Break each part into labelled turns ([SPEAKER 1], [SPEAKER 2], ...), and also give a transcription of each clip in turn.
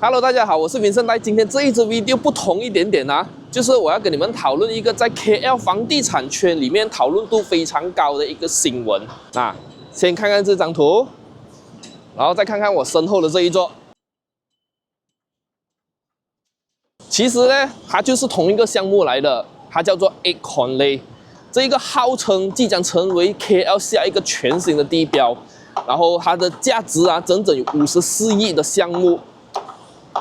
[SPEAKER 1] Hello， 大家好，我是民生代。今天这一支 video 不同一点点啊，就是我要跟你们讨论一个在 KL 房地产圈里面讨论度非常高的一个新闻。先看看这张图，然后再看看我身后的这一座。其实呢，它就是同一个项目来的，它叫做 8 Conley。这一个号称即将成为 KL 下一个全新的地标，然后它的价值整整有54亿的项目。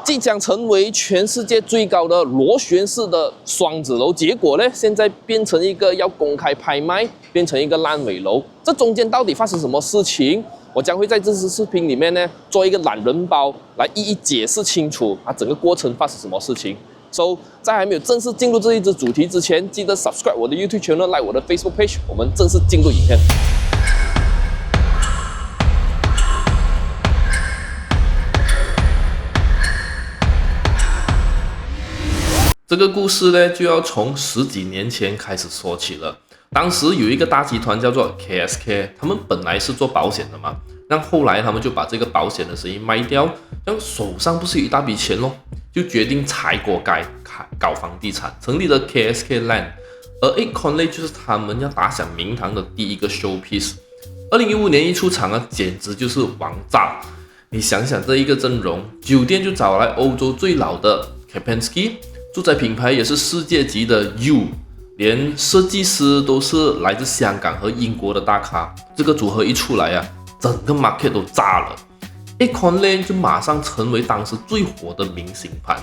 [SPEAKER 1] 即将成为全世界最高的螺旋式的双子楼，结果呢，现在变成一个要公开拍卖，变成一个烂尾楼。这中间到底发生什么事情？我将会在这支视频里面呢，做一个懒人包来一一解释清楚整个过程发生什么事情。So， 在还没有正式进入这一支主题之前，记得 subscribe 我的 YouTube channel， like 我的 Facebook page。我们正式进入影片。这个故事呢，就要从10几年前开始说起了。当时有一个大集团叫做 KSK， 他们本来是做保险的嘛，但后来他们就把这个保险的生意卖掉，这样手上不是有一大笔钱咯，就决定踩锅盖搞房地产，成立了 KSK Land。而 8 Conley 就是他们要打响名堂的第一个 showpiece。2015年一出场简直就是王炸。你想想这一个阵容，酒店就找来欧洲最老的 Kempinski。住宅品牌也是世界级的 U， 连设计师都是来自香港和英国的大咖。这个组合一出来整个 market 都炸了。8 Conley 就马上成为当时最火的明星盘。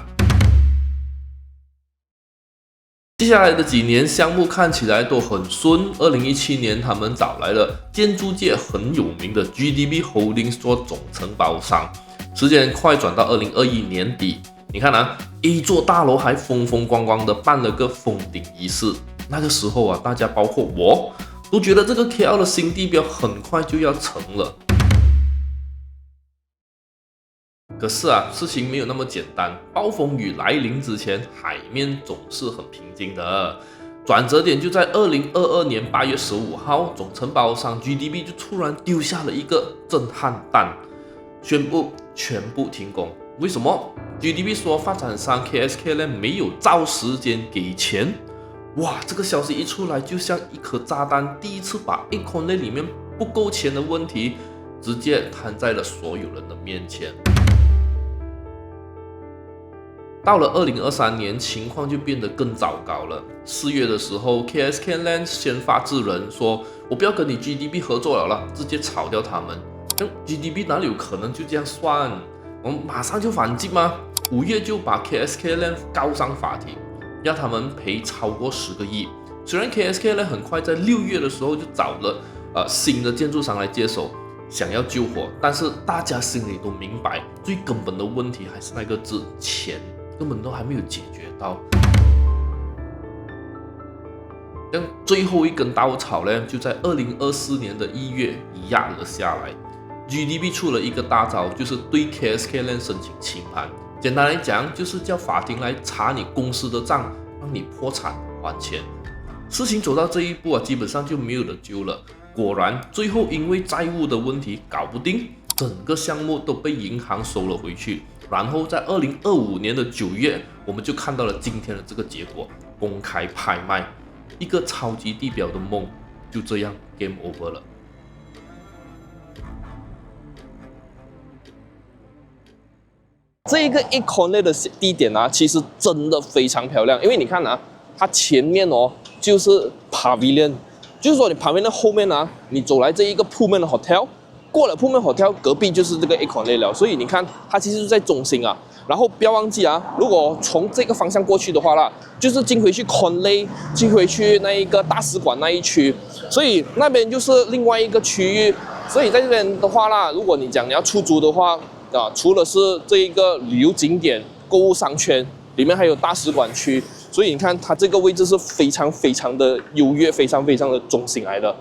[SPEAKER 1] 接下来的几年，项目看起来都很顺。2017年，他们找来了建筑界很有名的 GDB Holdings 做总承包商。时间快转到2021年底。你看一座大楼还风风光光的办了个封顶仪式。那个时候大家包括我都觉得这个 KL 的新地标很快就要成了。可是事情没有那么简单。暴风雨来临之前，海面总是很平静的。转折点就在2022年8月15号，总承包商 GDB 就突然丢下了一个震撼弹，宣布全部停工。为什么 ？GDB 说发展商 KSK 呢没有照时间给钱。哇，这个消息一出来，就像一颗炸弹，第一次把 8 Conley 里面不够钱的问题直接摊在了所有人的面前。到了2023年，情况就变得更糟糕了。4月的时候 ，KSK Land 先发制人，说我不要跟你 GDB 合作了，直接炒掉他们。GDB 哪里有可能就这样算？我们马上就反击吗？5月就把 KSK Land 告上法庭，要他们赔超过10个亿。虽然 KSK Land 很快在6月的时候就找了新的建筑商来接手，想要救火，但是大家心里都明白，最根本的问题还是那个字钱，根本都还没有解决到。但最后一根稻草呢，就在2024年的1月压了下来。GDB 出了一个大招，就是对 KSK Land 申请清盘。简单来讲，就是叫法庭来查你公司的账，让你破产还钱。事情走到这一步基本上就没有得救了。果然，最后因为债务的问题搞不定，整个项目都被银行收了回去。然后在2025年的9月，我们就看到了今天的这个结果：公开拍卖，一个超级地标的梦就这样 game over 了。这一个8 Conley 的地点其实真的非常漂亮，因为你看它前面就是 Pavilion， 就是说你旁边的后面你走来这一个铺面的 hotel， 过了铺面 hotel 隔壁就是这个8 Conley 了，所以你看它其实就在中心然后不要忘记如果从这个方向过去的话就是进回去 Conley， 进回去那一个大使馆那一区，所以那边就是另外一个区域。所以在这边的话如果你讲你要出租的话除了是这一个旅游景点、购物商圈，里面还有大使馆区，所以你看它这个位置是非常非常的优越，非常非常的中心来的。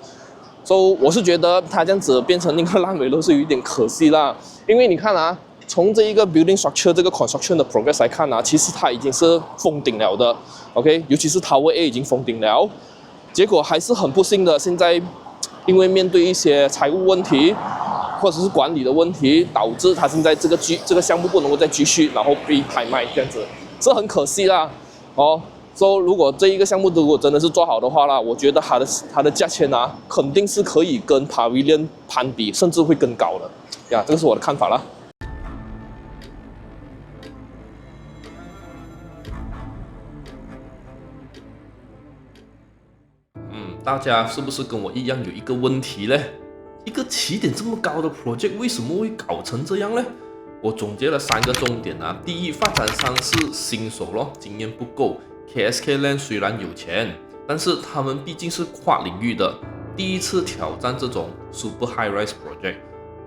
[SPEAKER 1] 所以我是觉得它这样子变成那个烂尾楼是有一点可惜啦，因为你看从这一个 building structure 这个 construction 的 progress 来看其实它已经是封顶了的 ，OK， 尤其是 Tower A 已经封顶了，结果还是很不幸的，现在因为面对一些财务问题。或者是管理的问题，导致他现在这个项目不能够再继续，然后被拍卖这样子，这很可惜啦。哦，说如果这一个项目如果真的是做好的话啦，我觉得它的价钱啊，肯定是可以跟 Pavilion 攀比，甚至会更高的呀，这个是我的看法啦。大家是不是跟我一样有一个问题呢？一个起点这么高的 project 为什么会搞成这样呢？我总结了3个重点啊。第一，发展商是新手咯，经验不够。KSK Land 虽然有钱，但是他们毕竟是跨领域的，第一次挑战这种 super high rise project，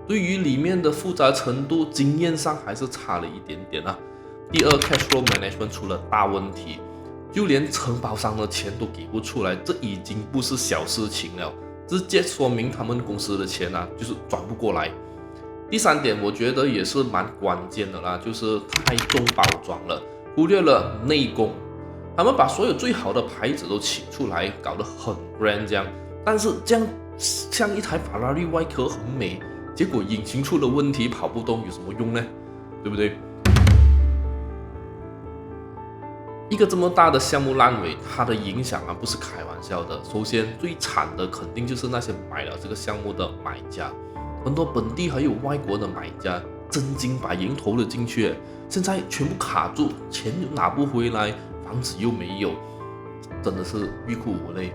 [SPEAKER 1] 对于里面的复杂程度，经验上还是差了一点点啊。第二 ，cash flow management 出了大问题。就连承包商的钱都给不出来，这已经不是小事情了，直接说明他们公司的钱啊，就是转不过来。第3点，我觉得也是蛮关键的啦，就是太重包装了，忽略了内功。他们把所有最好的牌子都请出来，搞得很 grand 这样，但是这样像一台法拉利外壳很美，结果引擎出了问题，跑不动有什么用呢？对不对？一个这么大的项目烂尾，它的影响啊不是开玩笑的。首先最惨的肯定就是那些买了这个项目的买家，很多本地还有外国的买家，真金白银投了进去，现在全部卡住，钱又拿不回来，房子又没有，真的是欲哭无泪。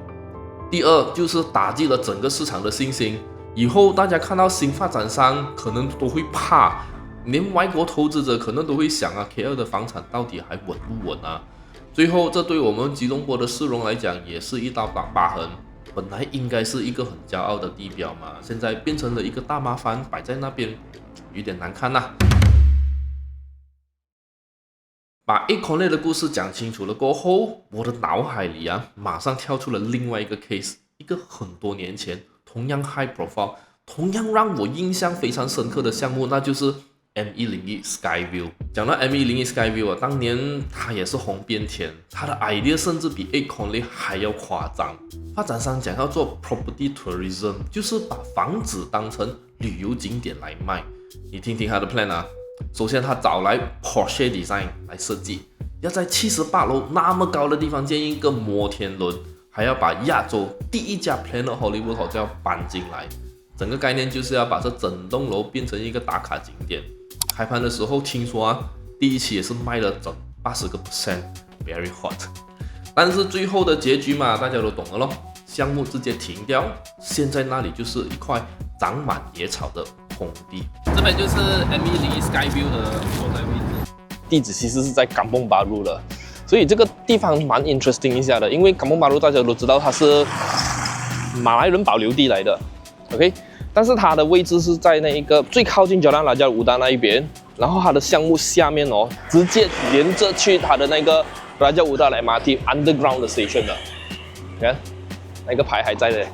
[SPEAKER 1] 第二就是打击了整个市场的信心，以后大家看到新发展商可能都会怕，连外国投资者可能都会想啊 ，KL 的房产到底还稳不稳啊？最后，这对我们吉隆坡的市容来讲也是一道疤痕。本来应该是一个很骄傲的地标嘛，现在变成了一个大麻烦，摆在那边，有点难看呐。把 Acorn 的故事讲清楚了过后，我的脑海里啊，马上跳出了另外一个 case， 一个很多年前同样 high profile， 同样让我印象非常深刻的项目，那就是 M101 Skyview。讲到 M101 Skyview 啊，当年它也是红遍天，它的 idea 甚至比 Acorn 还要夸张。发展商讲要做 property tourism， 就是把房子当成旅游景点来卖。你听听他的 plan 啊，首先他找来 Porsche Design 来设计，要在78楼那么高的地方建一个摩天轮，还要把亚洲第一家 Planet Hollywood Hotel 搬进来。整个概念就是要把这整栋楼变成一个打卡景点。开盘的时候听说啊，第一期也是卖了整80%，very hot。但是最后的结局嘛，大家都懂了咯，项目直接停掉，现在那里就是一块长满野草的空地。这边就是 M101 Skyview 的所在位置，地址其实是在港蹦巴路的，所以这个地方蛮 interesting 一下的，因为港蹦巴路大家都知道它是马来人保留地来的 ，OK。但是它的位置是在那一个最靠近Jalan Raja Udara那一边，然后它的项目下面哦，直接连着去它的那个 Raja Udara MRT Underground 的 station 的，你看那个牌还在的，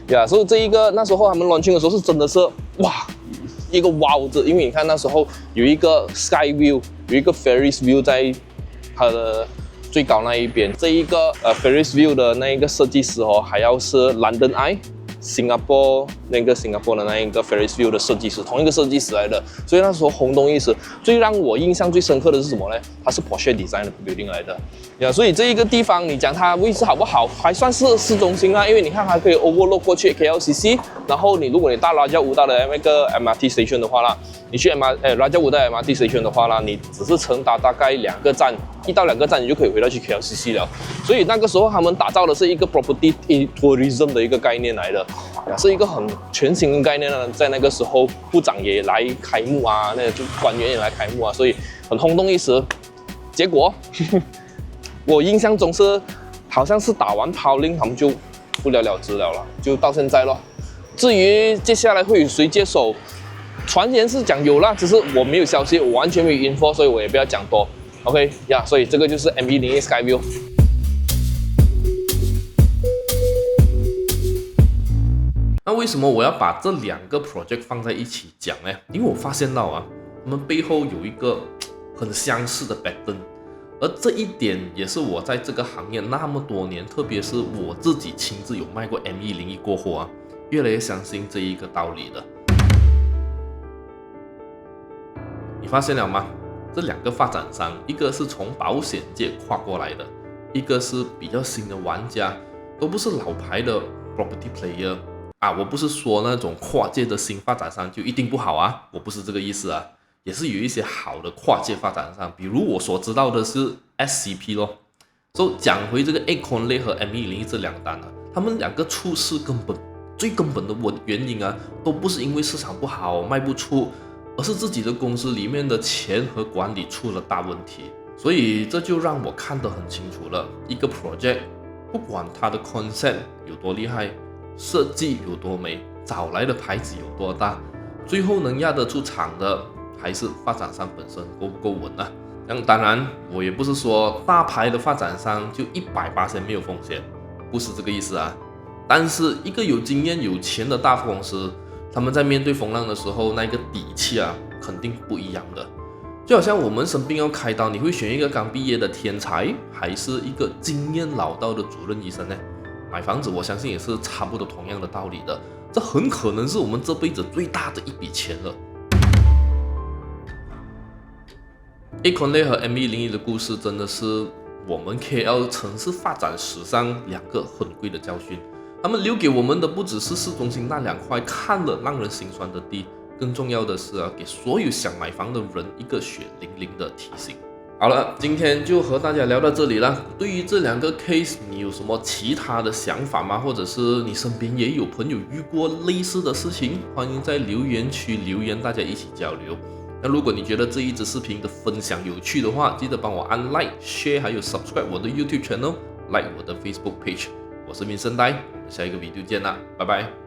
[SPEAKER 1] 呀，所以这一个那时候他们 launching 的时候是真的是哇，一个wow字，因为你看那时候有一个 Sky View， 有一个 Ferris View 在它的最高那一边，这一个Ferris View 的那一个设计师哦，还要是 London Eye。新加坡的那一个 Ferris View 的设计师，同一个设计师来的，所以那时候轰动一时。最让我印象最深刻的是什么呢？它是 Porsche Design 的 building 来的呀，所以这一个地方你讲它位置好不好，还算是市中心啦，因为你看它可以 overlook 过去 KLCC， 然后如果你到Raja Udara的那个 MRT station 的话啦，你去Raja Udara MRT station 的话啦，你只是乘搭大概1到2个站，你就可以回到去 KLCC 了。所以那个时候他们打造的是一个 property tourism 的一个概念来的，是一个很全新的概念呢。在那个时候，部长也来开幕啊，那个官员也来开幕啊，所以很轰动一时。结果我印象中是好像是打完炮令，他们就不了了之了啦，就到现在咯。至于接下来会有谁接手，传言是讲有啦，只是我没有消息，我完全没有 info， 所以我也不要讲多。OK 呀，所以这个就是 M101 Skyview。那为什么我要把这2个 project 放在一起讲呢？因为我发现到啊，他们背后有一个很相似的 pattern， 而这一点也是我在这个行业那么多年，特别是我自己亲自有卖过 M101过后啊，越来越相信这一个道理的。
[SPEAKER 2] 你发现了吗？这2个发展商，一个是从保险界跨过来的，一个是比较新的玩家，都不是老牌的 property player 啊。我不是说那种跨界的新发展商就一定不好啊，我不是这个意思啊，也是有一些好的跨界发展商，比如我所知道的是 SCP 咯。讲回这个 Acorn Lake 和 M101这2单啊，他们2个出事最根本的原因啊，都不是因为市场不好卖不出，而是自己的公司里面的钱和管理出了大问题。所以这就让我看得很清楚了，一个 project 不管它的 concept 有多厉害，设计有多美，找来的牌子有多大，最后能压得出场的还是发展商本身够不够稳啊。当然我也不是说大牌的发展商就100%没有风险，不是这个意思啊。但是一个有经验有钱的大公司，他们在面对风浪的时候，那个底气啊肯定不一样的。就好像我们生病要开刀，你会选一个刚毕业的天才，还是一个经验老道的主任医生呢？买房子我相信也是差不多同样的道理的，这很可能是我们这辈子最大的一笔钱了。Acorn Lake 和 M101的故事真的是我们 KL 城市发展史上2个很贵的教训。他们留给我们的不只是市中心那2块看了让人心酸的地，更重要的是给所有想买房的人一个血淋淋的提醒。好了，今天就和大家聊到这里了。对于这2个 case， 你有什么其他的想法吗？或者是你身边也有朋友遇过类似的事情？欢迎在留言区留言，大家一起交流。那如果你觉得这一支视频的分享有趣的话，记得帮我按 like、share 还有 subscribe 我的 YouTube channel， like 我的 Facebook page。我是民生呆，我们下一个video见啦，拜拜。